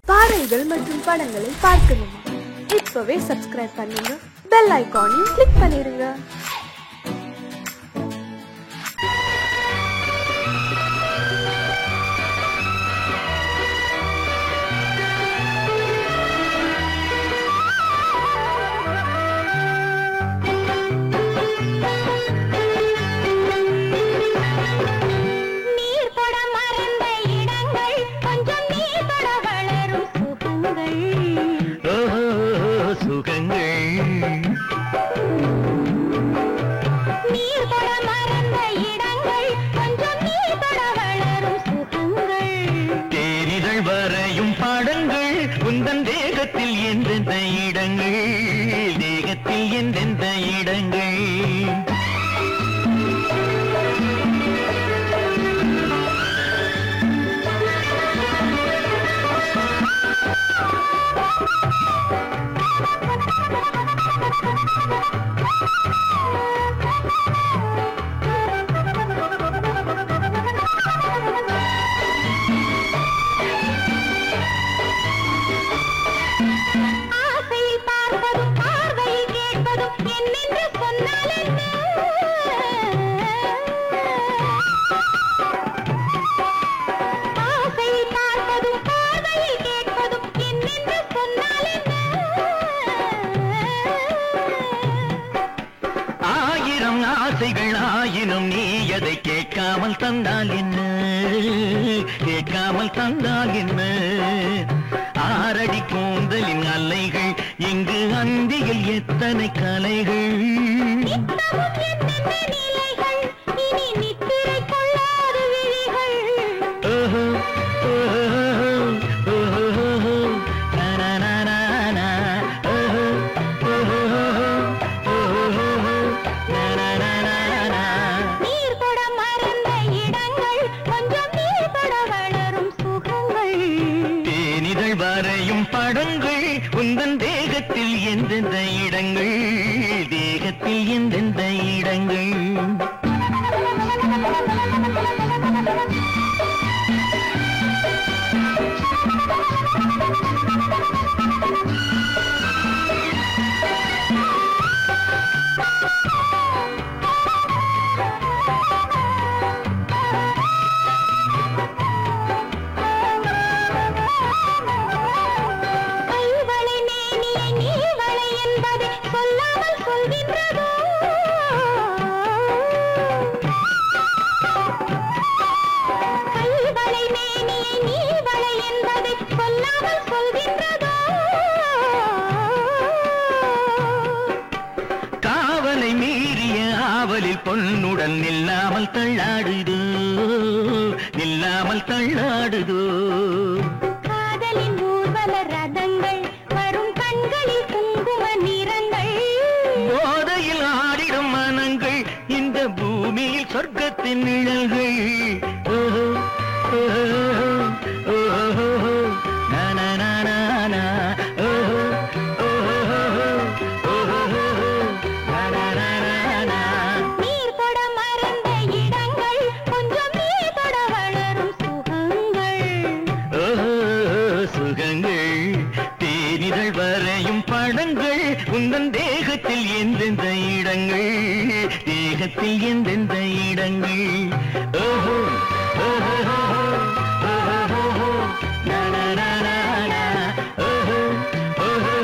பாடல்கள் மற்றும் படங்களை பார்க்கணுமா? இப்பவே சப்ஸ்கிரைப் பண்ணுங்க, பெல் ஐகானையும் கிளிக் பண்ணிருங்க. கேட்காமல் தந்தால் என்ன? ஆரடி கூந்தலின் அலைகள் இங்கு அந்தியில் எத்தனை கலைகள். எந்தெந்த இடங்கள், தேகத்தில் எந்தெந்த இடங்கள். பொன்னுடன் நில்லாமல் தள்ளாடுதோ, நில்லாமல் தள்ளாடுதோ. காதலின் ஊர்வல ரதங்கள் வரும் கண்களில் குங்கும நிறங்கள். போதையில் ஆடிடும் மனங்கள் இந்த பூமியில் சொர்க்கத்தின் நிழல்கள். உந்தன் தேகத்தில் எந்தெந்த இடங்கள், தேகத்தில் எந்தெந்த இடங்கள். ஓஹோ ஓஹோ ஓஹோ நனனனன ஓஹோ ஓஹோ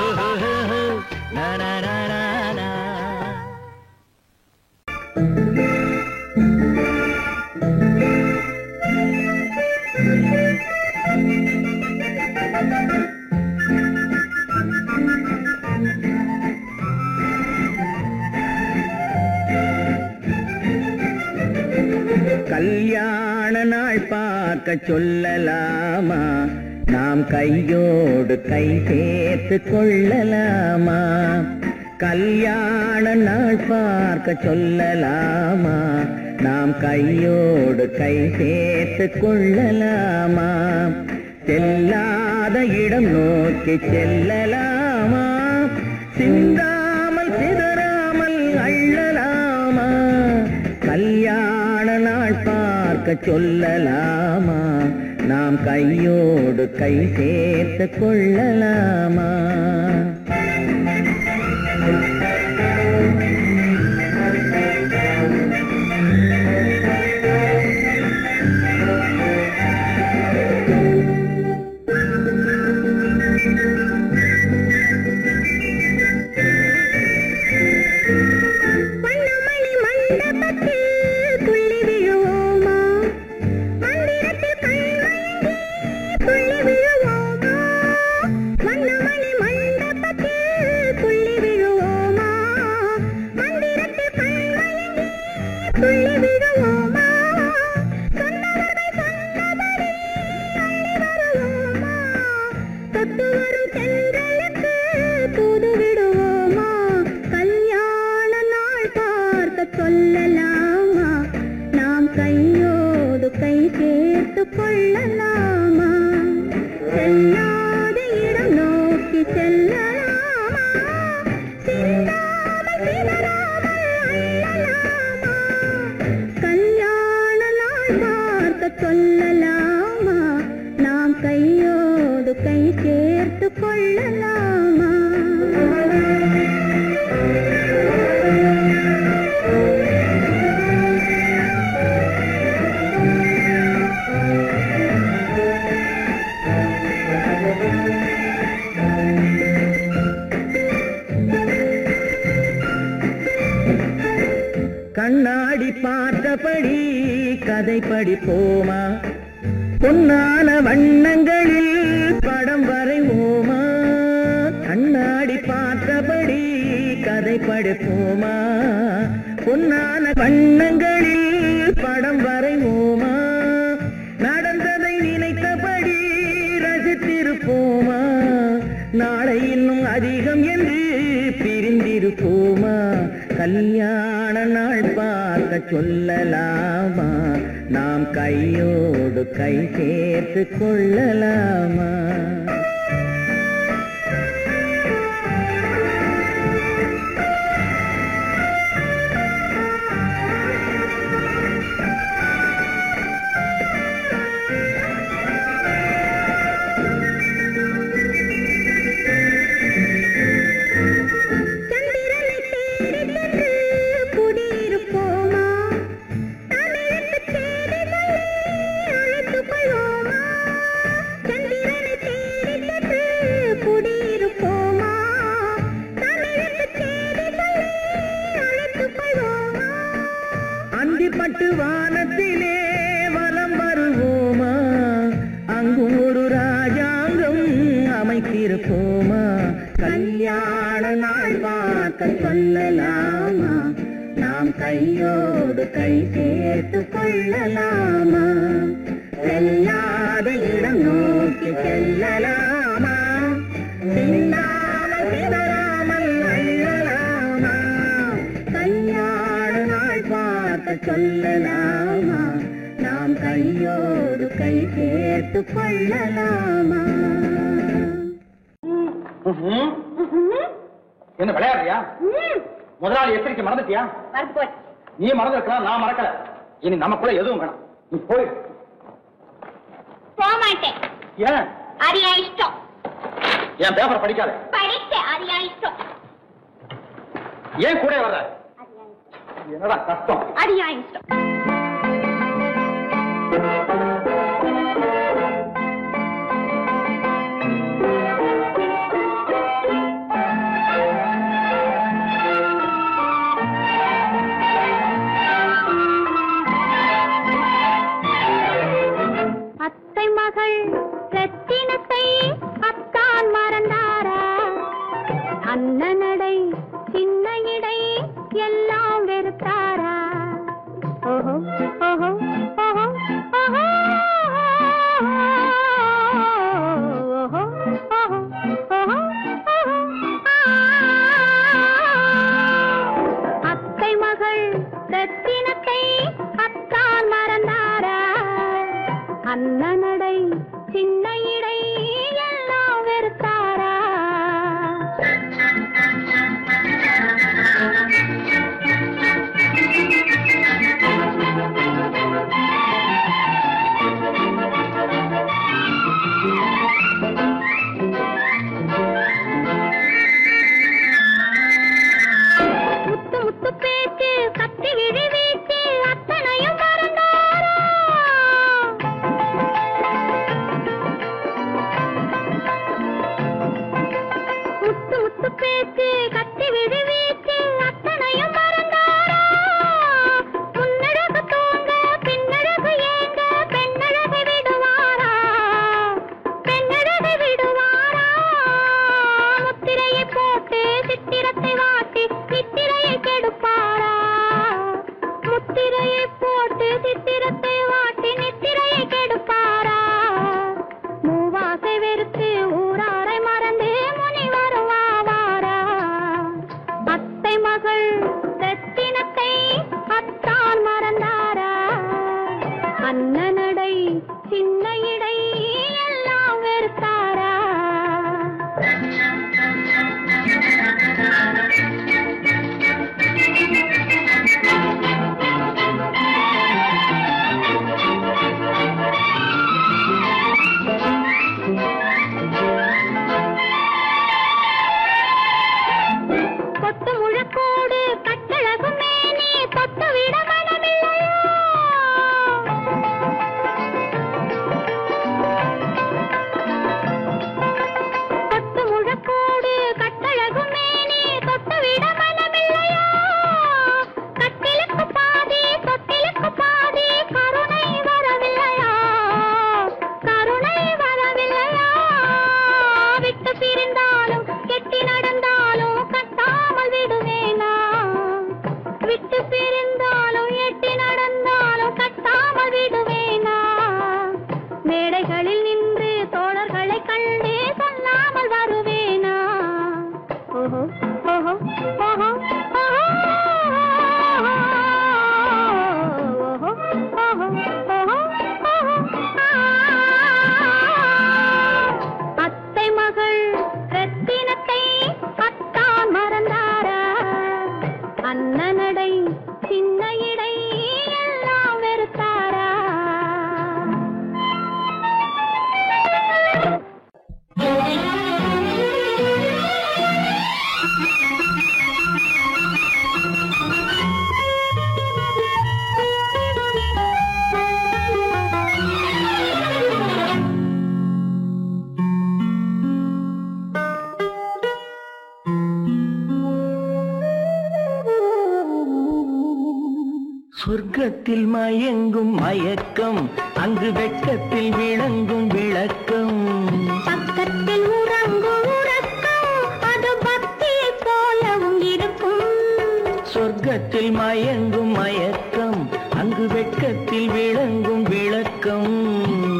ஓஹோ நனனனன. கல்யாண நாள் பார்க்க சொல்லலாமா? நாம் கையோடு கை சேர்த்து கொள்ளலாமா? கல்யாண நாள் பார்க்க சொல்லலாமா? நாம் கையோடு கை சேர்த்து கொள்ளலாமா? செல்லாத இடம் நோக்கி செல்லலாமா? சிந்தாமல் சிதறாமல் அள்ளலாமா? கல்யாண நாள் பார்க்க சொல்லலாமா? நாம் கையோடு கை சேர்த்து கொள்ளலாமா? கண்ணாடி பார்த்தபடி கதை படிப்போமா? பொன்னான வண்ணங்களில் படம் வரைவோமா? கண்ணாடி பார்த்தபடி கதை படிப்போமா? பொன்னான வண்ணங்களில் படம் வரைவோமா? நடந்ததை நினைத்தபடி ரசித்திருப்போமா? நாளை இன்னும் அதிகம் என்று பிரிந்திருப்போமா? கல்யாண நாள் பார்க்க சொல்லலாமா? நாம் கையோடு கை சேர்த்து கொள்ளலாமா? அந்திப்பட்டு வானத்திலே வலம் வருவோமா? அங்கும் ஒரு ராஜாங்கம் அமைத்திருப்போமா? கல்யாண நாள் பார்க்க சொல்லலாமா? நாம் கையோடு கை சேர்த்து கொள்ளலாமா? செல்லாத இடம் நோக்கி செல்லலாமா? சிந்தாமல் சிதறாமல் அள்ளலாமா? கல்யாண நாள் பார்க்க சொல்லலாமா? நாம் கையோடு கை சேர்த்து கொள்ளலாமா? என்ன விளையாடுறியா? முதலாளி எச்சரிக்கை மறந்துட்டியா? நீ மறந்துருக்கலாம், நான் மறக்கல. இனி நமக்குள்ள எதுவும் வேணாம், நீ போய். போக மாட்டேன். ஏன்? அரியா இஷ்டம். என் பேப்பர் படிக்காத. படிச்சேன், அரியா இஷ்டம். ஏன் கூட வர்ற? என்னடா கஷ்டம்? அரியா இஷ்டம். அத்தை மகள் ரத்தினத்தை அத்தான் மறந்தாரா? அண்ணனடை சின்ன இடை எல்லாம் வெறுத்தாரா? சொர்க்கத்தில் மயங்கும் மயக்கம், அங்கு வெட்கத்தில் விளங்கும் விளக்கம். பக்கத்தில் உறங்கும் உறக்கம், அது பக்தியை போலவும் இருக்கும். சொர்க்கத்தில் மயங்கும் மயக்கம், அங்கு வெட்கத்தில் விளங்கும் விளக்கம்.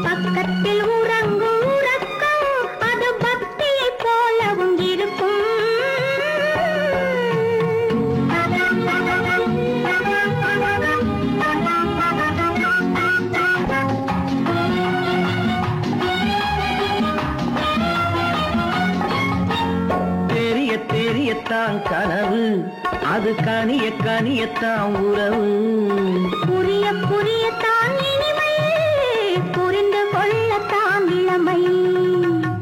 பக்கத்தில் உறங்கும் உறக்கம், அது பக்தியை போலவும் இருக்கும். தெரிய தெரியத்தான் கனவு, அது கனிய கனியத்தான் உறவு. புரிய புரியத்தான் இனிமை, புரிந்து கொள்ளத்தான் இளமை.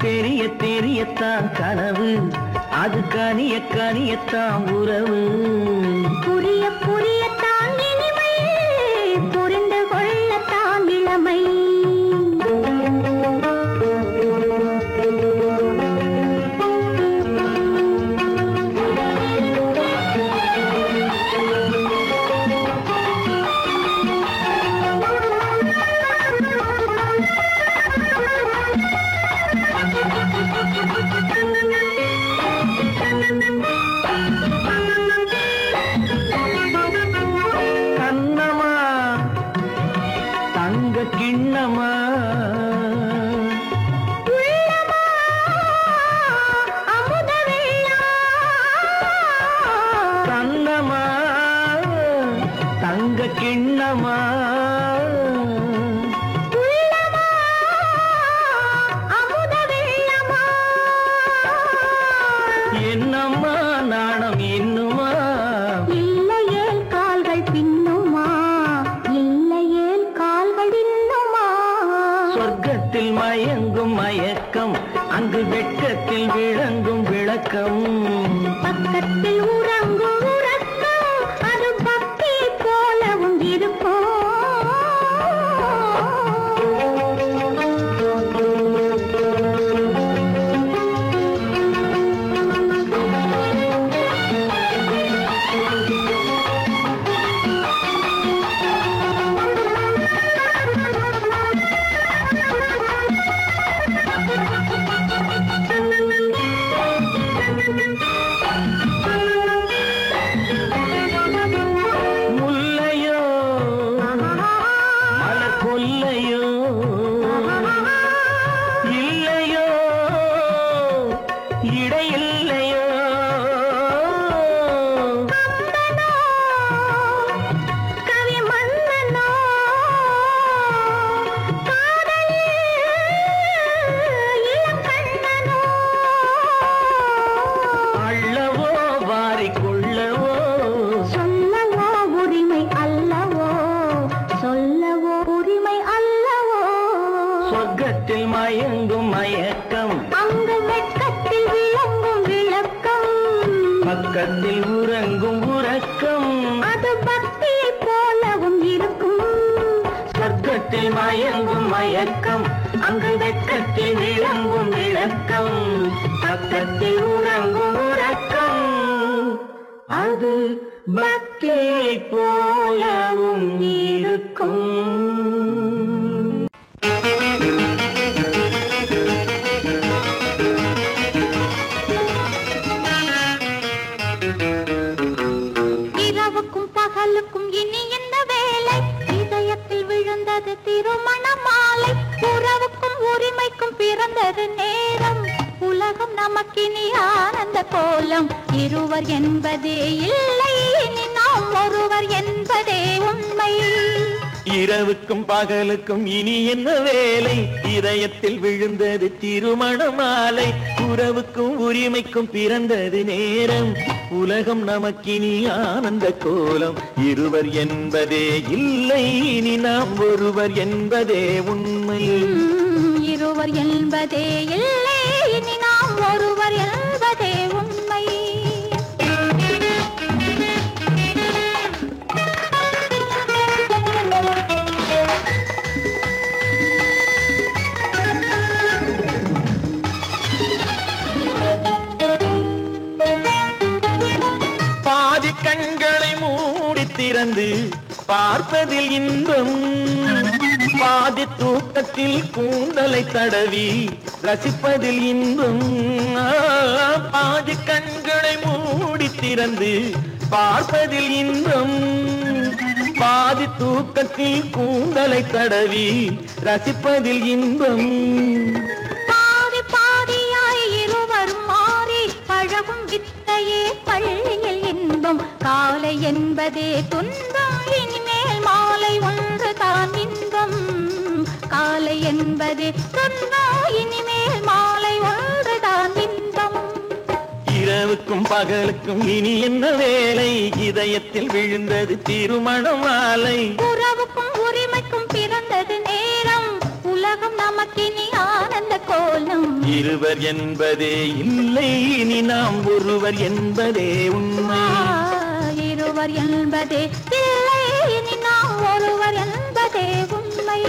தெரிய தெரியத்தான் கனவு, அது கனிய கனியத்தான் உறவு. புரிய புரியத்தான் இனிமை, புரிந்து கொள்ளத்தான் இளமை. கண்ணமா தங்க கிண்ணமா, உள்ளமா அமுத வெள்ளம். கண்ணமா தங்க கிண்ணமா, உள்ளமா அமுத வெள்ளமா. என்னம்மா நாணம் இன்னுமா, இல்லையேல் கால்கள் பின்னுமா, இல்லையேல் கால்கள் இன்னுமா. சொர்க்கத்தில் மயங்கும் மயக்கம், அங்கு வெட்கத்தில் விளங்கும் விளக்கம். பக்கத்தில் உறங்கும் உறக்கம், அது பக்தியை போலவும் இருக்கும். முல்லையோ மலர் கொல்லையோ, இல்லையோ இடையில்லையோ. கவி மன்னனோ காதலில் இளங்கண்ணனோ. அள்ளவோ வாரிக்கொள்ளவோ, சொல்லவோ உரிமை அல்லவோ, சொல்லவோ உரிமை அல்லவோ. சொர்க்கத்தில் மயங்கும் மயக்கம், அங்கு வெட்கத்தில் விளங்கும் விளக்கம். பக்கத்தில் உறங்கும் உறக்கம். அது பக்தியை போலவும் இருக்கும். சொர்க்கத்தில் மயங்கும் மயக்கம், அங்கு வெட்கத்தில் விளங்கும் விளக்கம். பக்கத்தில் உறங்கும் உறக்கம், அது பக்தியை போலவும் இருக்கும். இரவுக்கும் பகலுக்கும் இனி இந்த வேலை, இதயத்தில் விழுந்தது திருமண மாலை. உறவுக்கும் உரிமைக்கும் பிறந்தது நேரம், உலகம் நமக்கினி ஆனந்த கோலம். இருவர் என்பதே இல்லை, இனி நாம் ஒருவர் என்பதே உண்மை. இரவுக்கும் பகலுக்கும் இனி என்ன வேலை, இதயத்தில் விழுந்தது திருமண மாலை. உறவுக்கும் உரிமைக்கும் பிறந்தது நேரம், உலகம் நமக்கினி ஆனந்த கோலம். இருவர் என்பதே இல்லை, இனி நாம் ஒருவர் என்பதே உண்மை. இருவர் என்பதே இல்லை, இனி நாம் ஒருவர் என்பதே உண்மை. பாதி கண்களை மூடி திறந்து பார்ப்பதில் இன்பம் பாதி தூக்கத்தில் கூந்தலை தடவி ரசிப்பதில் இன்பம் பாதி கண்களை மூடி திறந்து பார்ப்பதில் இன்பம் பாதி தூக்கத்தில் கூந்தலை தடவி ரசிப்பதில் இன்பம் பாதி பாதியாய் இருவரும் மாறி பழகும் வித்தையே பள்ளியில் இன்பம் காலை என்பதே துன்பம் இனிமேல் மாலை ஒன்று தான் இன்பம் காலை என்பதே துன்பம் இனிமேல் மாலை ஒன்று தான் இன்பம் இரவுக்கும் பகலுக்கும் இனி என்ன வேலை இதயத்தில் விழுந்தது திருமண மாலை உறவுக்கும் உரிமைக்கும் பிறந்தது நேரம் உலகம் நமக்கினி ஆனந்த கோலம் இருவர் என்பதே இல்லை இனி நாம் ஒருவர் என்பதே உண்மை இருவர் என்பதே இல்லை இனி நாம் ஒருவர் என்பதே உண்மை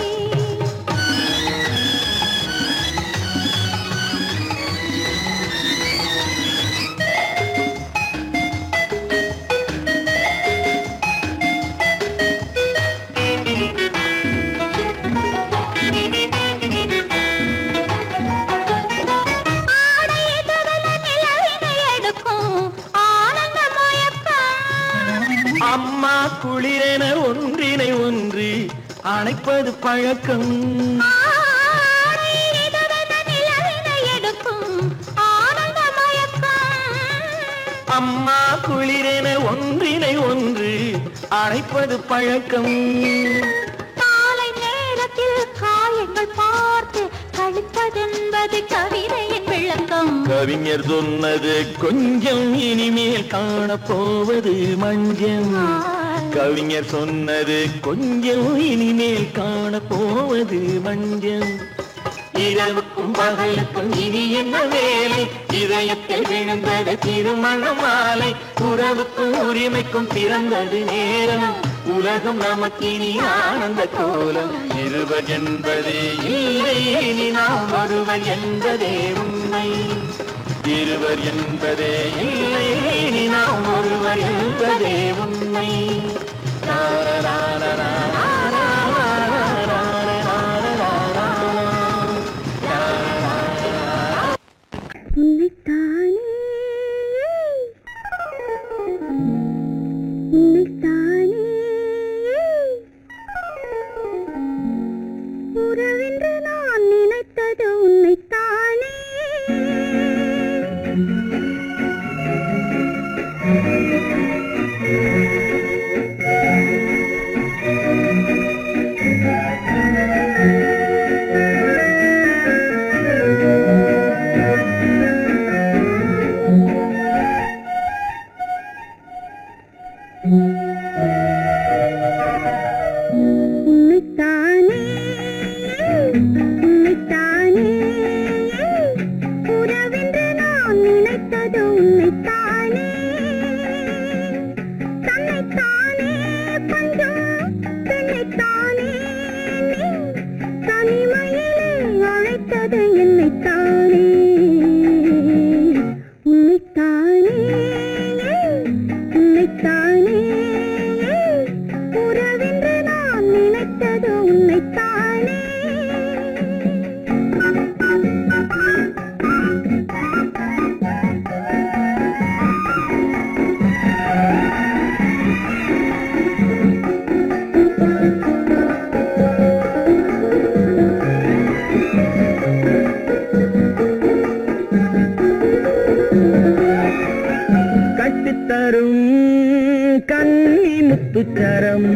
அம்மா குளிரென ஒன்றினை ஒன்று அணைப்பது பழக்கம் அம்மா குளிரென ஒன்றினை ஒன்று அணைப்பது பழக்கம் காலை நேரத்தில் காயங்கள் பார்த்து கழிப்பதென்பது கவிதையின் விளக்கம் கவிஞர் சொன்னது கொஞ்சம் இனிமேல் காணப்போவது மஞ்சள் கவிஞர் சொன்னது கொஞ்சம் இனிமேல் காணப்போவது மஞ்சள் இரவுக்கும் பகலுக்கும் இனி என்ன வேலை இதயத்தில் விழுந்தது திருமண மாலை உறவுக்கும் உரிமைக்கும் பிறந்தது நேரம் உலகம் நமக்கினி ஆனந்த கோலம் இருவர் என்பதே இல்லை இனி நாம் ஒருவர் என்பதே உண்மை இருவர் என்பதே இல்லை இனி நாம் ஒருவர் என்பதே உண்மை உறவென்று நான் நினைத்தது உன்னைத்தானே உன்னைத்தானே உன்னைத்தானே உறவென்று நான் நினைத்தது உன்னைத்தானே தன்னைத்தானே பஞ்சம் பெண்ணைத்தானே நீ தனிமையிலே அழைத்தது என்னைத்தானே உன்னைத்தானே உன்னைத்தானே உறவென்று நான் நினைத்தது உன்னைத்தானே கட்டித்தரும் கன்னி முத்துச்சரம்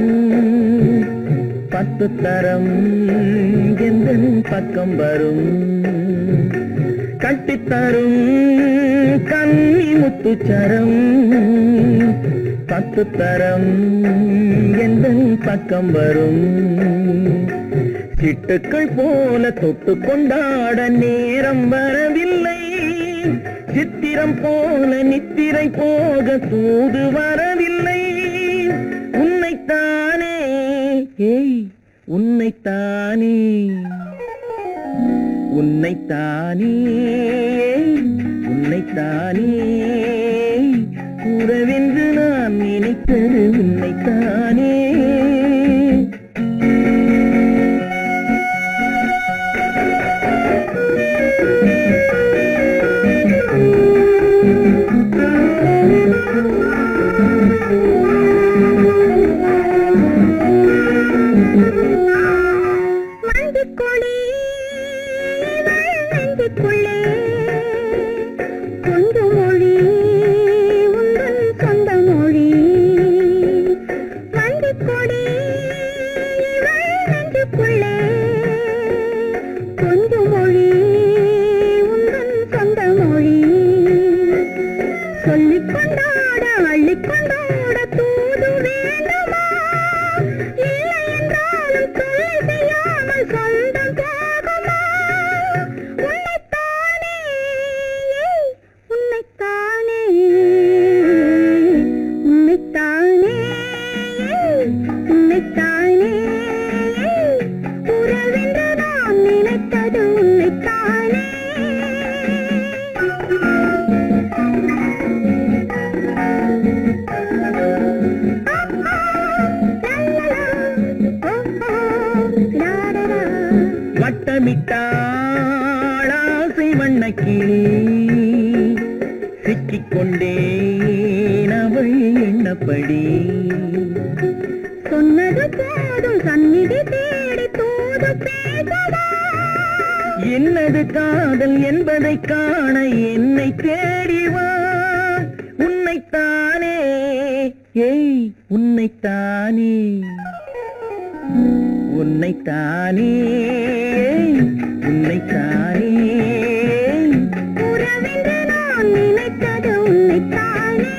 10 தரம் எந்தன் பக்கம் வரும் கட்டித்தரும் கன்னி முத்துச்சரம் 10 தரம் எந்தன் பக்கம் வரும் சிட்டுக்கள் போல தொட்டு கொண்டாட நேரம் வரவில்லை சித்திரம் போல நித்திரை போக தூது வரவில்லை உன்னைத்தானே ஏய் உன்னைத்தானே உன்னைத்தானே உன்னைத்தானே உறவென்று நான் நினைத்தது உன்னைத்தானே வண்ணக்கிளி சிக்கிக்கொண்டேன் அவள் எண்ணப்படி. சொன்னது போதும் சந்நிதி தேடி தூது பேசவா? என்னது காதல் என்பதை காண என்னை தேடிவா. உன்னைத்தானே ஏய் உன்னைத்தானே உன்னைத்தானே உன்னைத்தானே உறவென்று நான் நினைத்தது உன்னைத்தானே.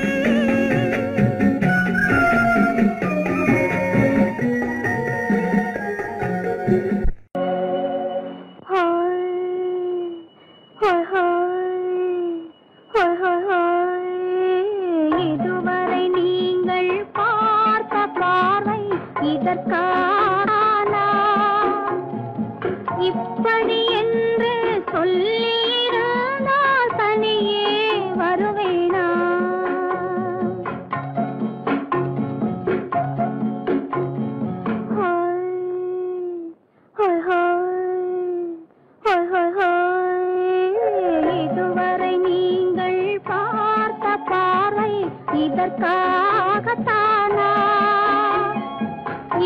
இதுவரை நீங்கள் பார்த்த பார்வை இதற்கானா? இப்படி என்று சொல்லியிருந்தால் தனியே வருவேனா? இதுவரை நீங்கள் பார்த்த பார்வை இதற்காகத்தானா?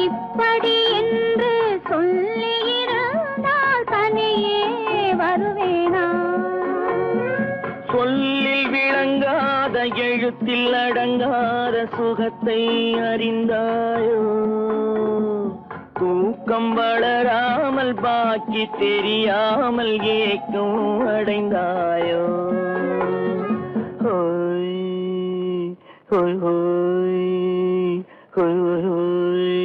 இப்படி என்று சொல்லியிருந்தால் தனியே வருவேனா? சொல்லில் விளங்காத எழுத்தில் அடங்காத சுகத்தை அறிந்தாயோ? தூக்கம் வளராமல் பாக்கி தெரியாமல் ஏக்கம் அடைந்தாயோ? ஹோய் ஹோய் ஹோய் ஹோய் ஹோய்.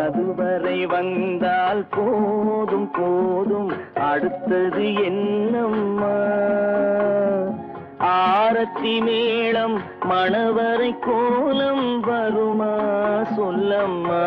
அதுவரை வந்தால் போதும் போதும் அடுத்தது என்னம்மா? ஆரத்தி மேளம் மணவரை கோலம் வருமா சொல்லம்மா?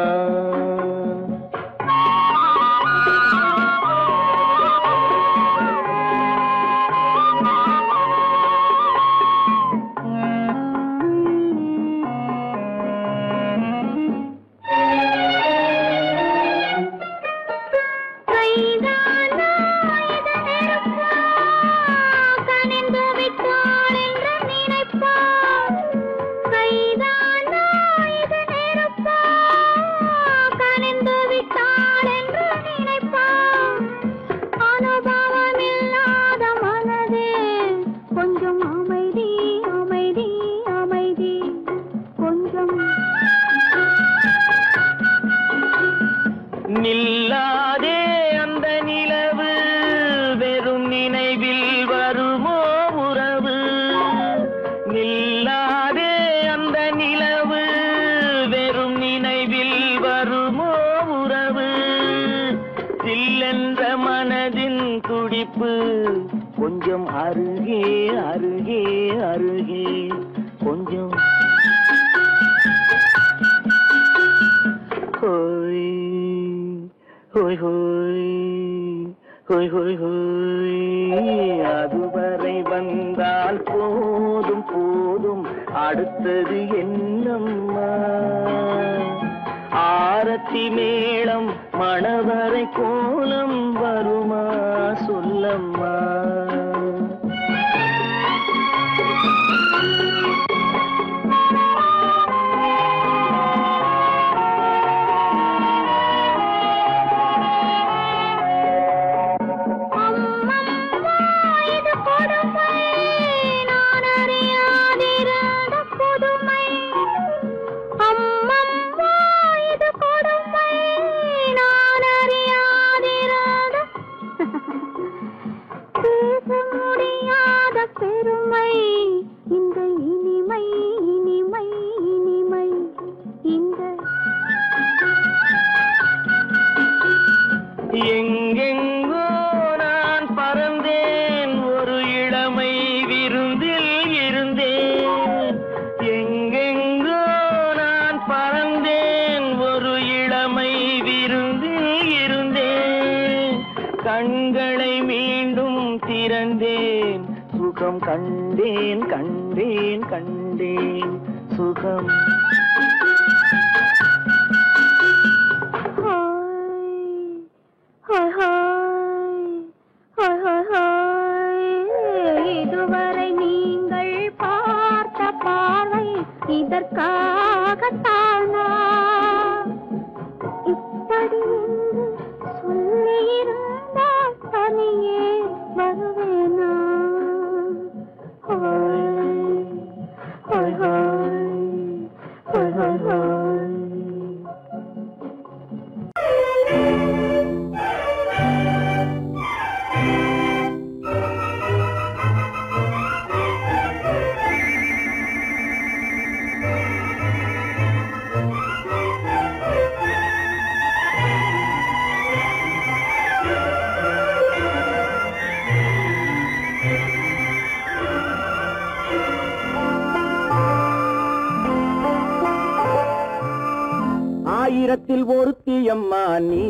நில்லாதே அந்த நிலவு வெறும் நினைவில் வருமோ உறவு? நில்லாதே அந்த நிலவு வெறும் நினைவில் வருமோ உறவு? சில்லென்ற மனதின் துடிப்பு கொஞ்சம் அருகே அருகே அருகே கொஞ்சம். ஹோய் ஹோய் ஹோய் ஹோய் ஹோய் ஹோய். அதுவரை வந்தால் போதும் போதும் அடுத்தது என்னம்மா? ஆரத்தி மேளம் மணவரை கோலம் வருமா சொல்லம்மா? எங்கெங்கோ நான் பறந்தேன் ஒரு இளமை விருந்தில் இருந்தேன். எங்கெங்கோ நான் பறந்தேன் ஒரு இளமை விருந்தில் இருந்தேன். கண்களை மீண்டும் திறந்தேன் சுகம் கண்டேன் கண்டேன் கண்டேன் சுகம். ஹோய் ஹோய் ஹோய் ஹோய் ஹோய். இதற்காகத்தானா இப்படி என்று சொல்லியிருந்தால் தனியே வருவேனா? ஹோய் ஹோய் ஹோய் ஹோய் ஹோய் ஹோய். ஆயிரத்தில் ஒருத்தியம்மா நீ,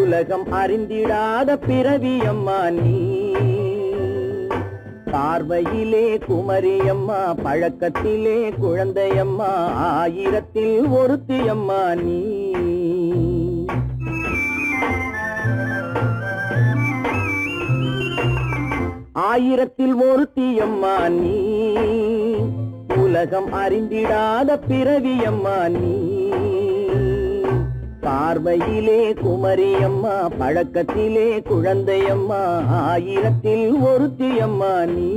உலகம் அறிந்திடாத பிறவியம்மா நீ. பார்வையிலே குமரியம்மா, பழக்கத்திலே குழந்தையம்மா, ஆயிரத்தில் ஒருத்தியம்மா நீ. ஆயிரத்தில் ஒருத்தியம்மா நீ, உலகம் அறிந்திடாத பிறவியம்மா நீ. பார்வையிலே குமரியம்மா, பழக்கத்திலே குழந்தையம்மா, ஆயிரத்தில் ஒருத்தியம்மா நீ.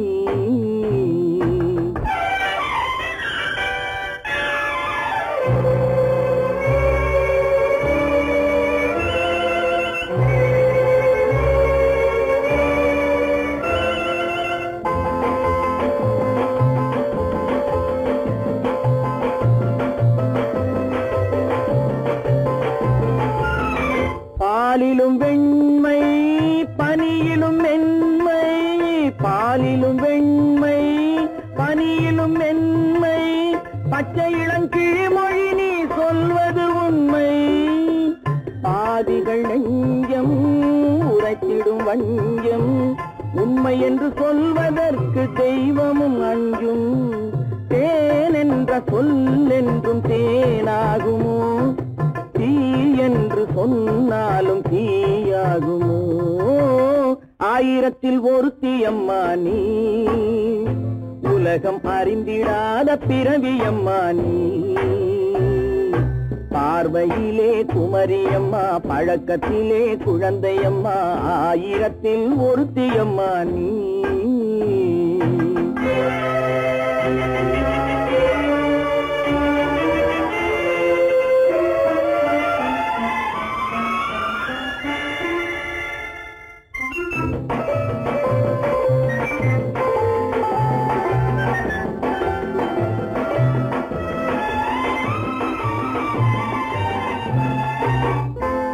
பாலிலும் வெண்மை பனியிலும் மென்மை, பாலிலும் வெண்மை பனியிலும் மென்மை, பச்சை இளங்கிழிமொழி நீ சொல்வது உண்மை. பாதிகள் நெஞ்சம் உரைத்திடும் வஞ்சம், உண்மை என்று சொல்வதற்கு தெய்வமும் அஞ்சும். தேன் என்ற சொல் என்றும் தேனாகுமோ, தீ என்று சொன்னாலும் தீயாகுமோ? ஆயிரத்தில் ஒருத்தியம்மா நீ, உலகம் அறிந்திடாத பிறவியம்மா நீ. பார்வையிலே குமரியம்மா, பழக்கத்திலே குழந்தையம்மா, ஆயிரத்தில் ஒருத்தியம்மா நீ.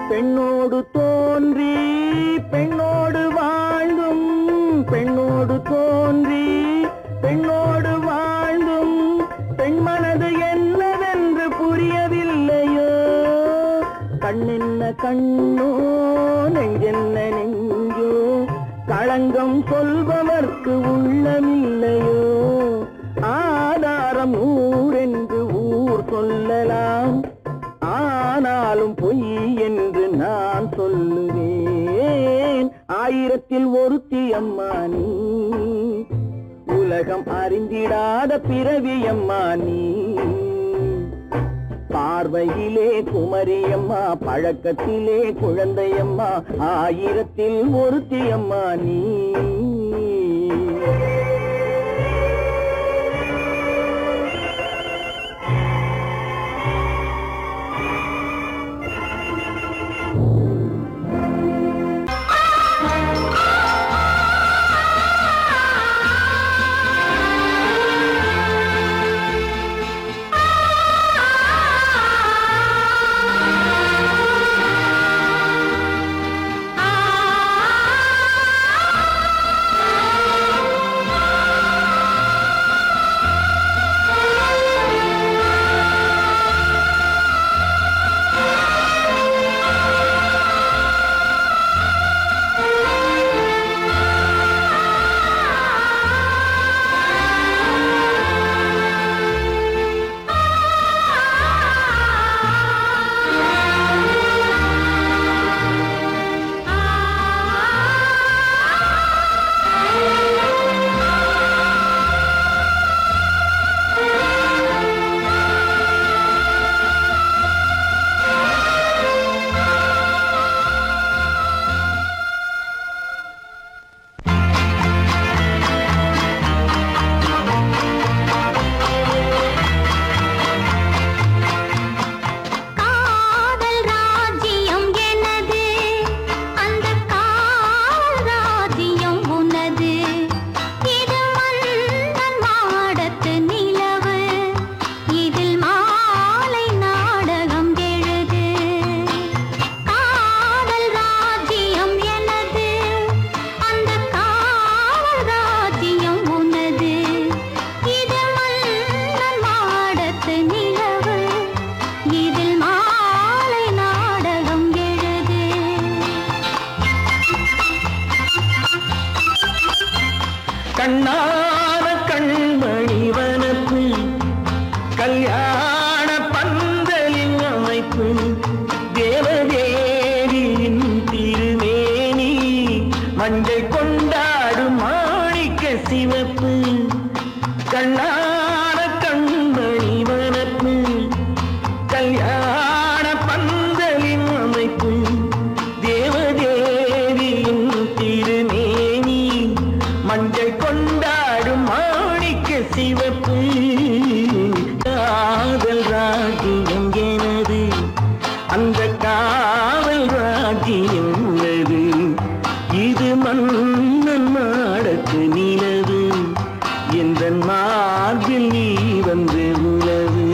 பெண்ணோடு தோன்றி பெண்ணோடு வாழ்ந்தும், பெண்ணோடு தோன்றி பெண்ணோடு வாழ்ந்தும், பெண் மனது என்னவென்று புரியவில்லையோ? கண்ணென்ன கண்ணோ, நெஞ்சென்ன நெஞ்சோ, களங்கம் சொல்பவர்க்கு உள்ளமில்லையோ? ஆதாரம் ஊரென்று ஊர் சொல்லலாம், ஆனாலும் பொய் என்று நான் சொல்லுவேன். ஆயிரத்தில் ஒருத்தியம்மா நீ, உலகம் அறிந்திடாத பிறவியம்மா நீ. பார்வையிலே குமரியம்மா, பழக்கத்திலே குழந்தையம்மா, ஆயிரத்தில் ஒருத்தியம்மா நீ. கண்ணான கண்மணி வனப்பு கல்யாண பந்தலின் அமைப்பு தேவதேவியின் திருமேனி மஞ்சள் கொண்டாடும் மாணிக்க சிவப்பு கண்ணான கண்மணி வனப்பு கல்யாண பந்தலின் அமைப்பு தேவதேவியின் திருமேனி மஞ்சள் கொண்டாடும் மாணிக்க சிவப்பு காதல் ராஜ்யம் எனது அந்த காவல் ராஜ்யம் உள்ளது இது மன்னன் மாடத்து நிலவு எந்த மார்பில் நீ வந்து உலவு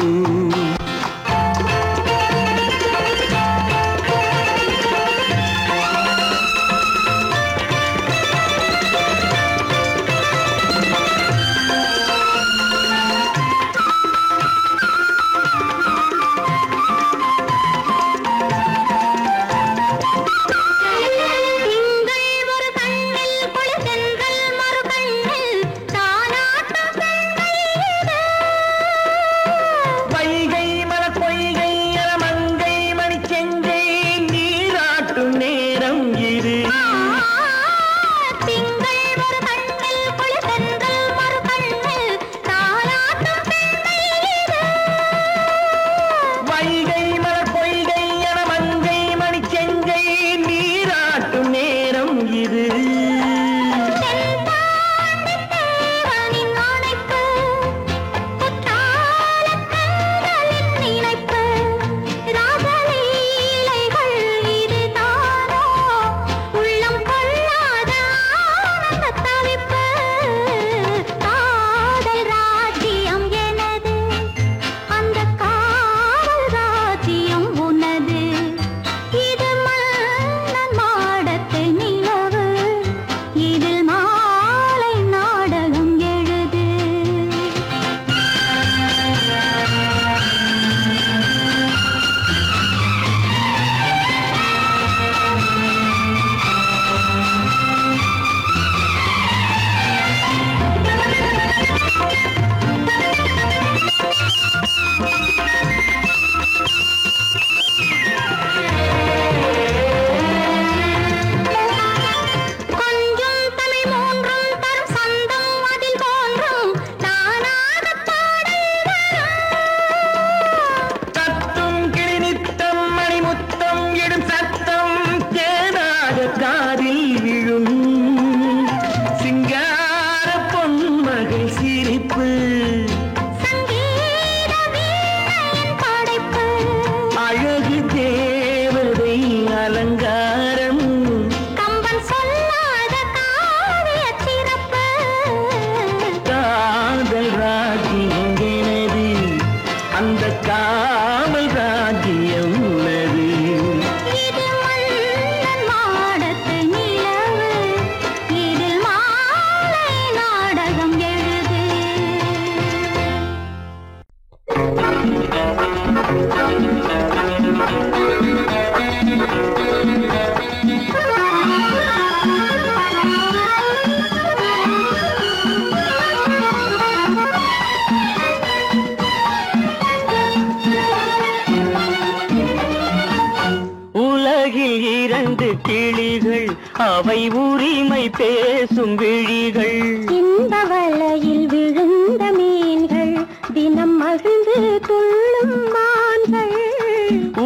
அவை உரிமை பேசும் விழிகள், இந்த வலையில் விழுந்த மீன்கள், தினம் மகிழ்ந்து துள்ளும் மான்கள்.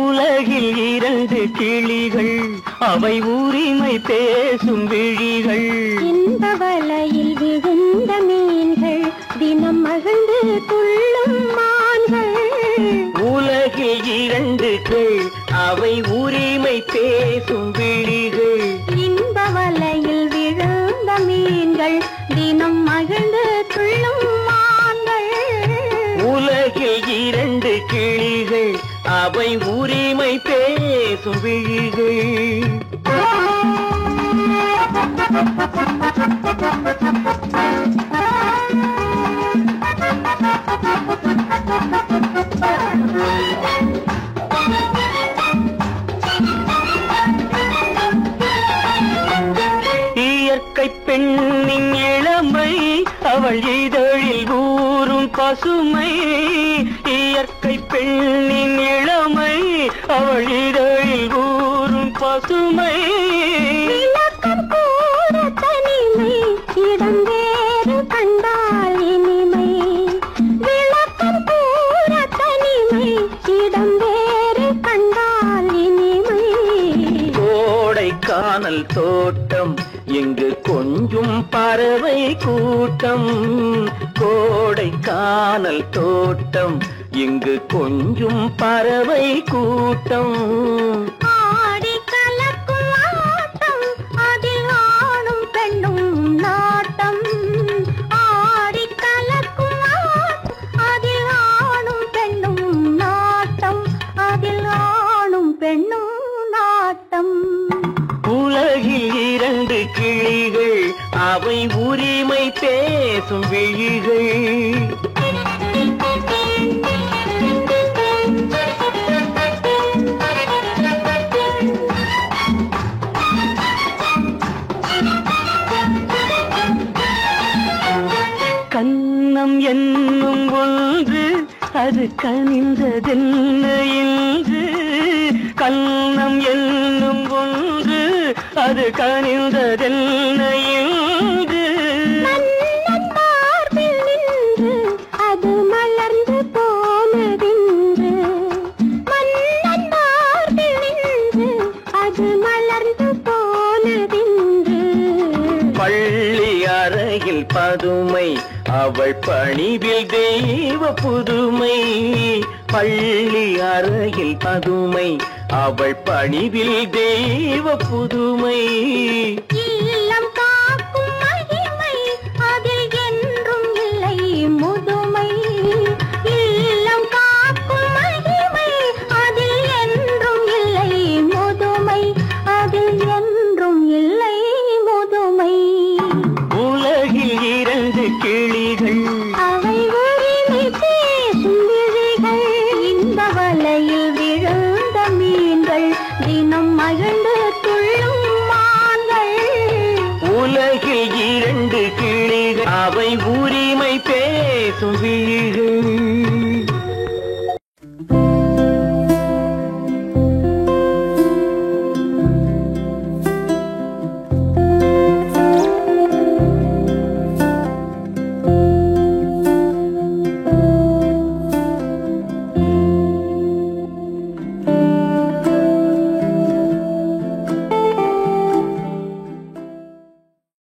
உலகில் இரண்டு கிளிகள், அவை உரிமை பேசும் விழிகள், இந்த வலையில் விழுந்த மீன்கள், தினம் மகிழ்ந்து துள்ளும் மான்கள். உலகில் இரண்டு கிள், அவை உரிமை பேசும் விழிகள், இந்த வலையில் விழுந்த மீன்கள், தினம் மகிழ்ந்து துள்ளும் மான்கள். உலகில் இரண்டு கிளிகள், அவை உரிமை பேசும் விழிகள். இயற்கை இயற்கை பெண்ணின் இளமை அவள் இதழில் ஊறும் பசுமை இயற்கை பெண்ணின் இளமை அவள் இதழில் ஊறும் பசுமை விளக்கம் கூற தனிமை இடம் வேறு கண்டால் இனிமை விளக்கம் கூற தனிமை இடம் வேறு கண்டால் இனிமை கோடைக்கானல் தோட்டம் எங்கு கொஞ்சும் பறவை கூட்டம் கோடைக்கானல் தோட்டம் எங்கு கொஞ்சும் பறவை கூட்டம் ஆடி கலக்கும் ஆட்டம் அதில் ஆணும் பெண்ணும் நாட்டம் ஆடி கலக்கும் ஆட்டம் அதில் ஆணும் பெண்ணும் நாட்டம் அதில் ஆணும் பெண்ணும் நாட்டம் உலகில் இரண்டு கிளிகள் அவை உரிமை பேசும் விழிகள் கன்னம் என்னும் ஒன்று அது கனிந்ததென்ன என்று கன்னம் என்னும் ஒன்று அது கனிந்ததென்ன என்று மன்னன் மார்பில் நின்று அது மலர்ந்து போனதென்று மன்னன் மார்பில் நின்று அது மலர்ந்து போனதென்று பள்ளி அறையில் பதுமை அவள் பணிவில் தெய்வ புதுமை பள்ளி அறையில் பதுமை அவள் பணிவில் தெய்வ புதுமை இல்லம் காக்கும் மகிமை அதில் என்றும் இல்லை முதுமை இல்லம் காக்கும் மகிமை அதில் என்றும் இல்லை முதுமை அதில் என்றும் இல்லை முதுமை உலகில் இரண்டு கிளிகள் அவை உரிமை பேசும் விழிகள் இந்த வலையில் விழுந்த மீன்கள் தினம் மகிழ்ந்து துள்ளும் மான்கள் உலகில் இரண்டு கிளிகள் அவை உரிமை பேசும் விழிகள்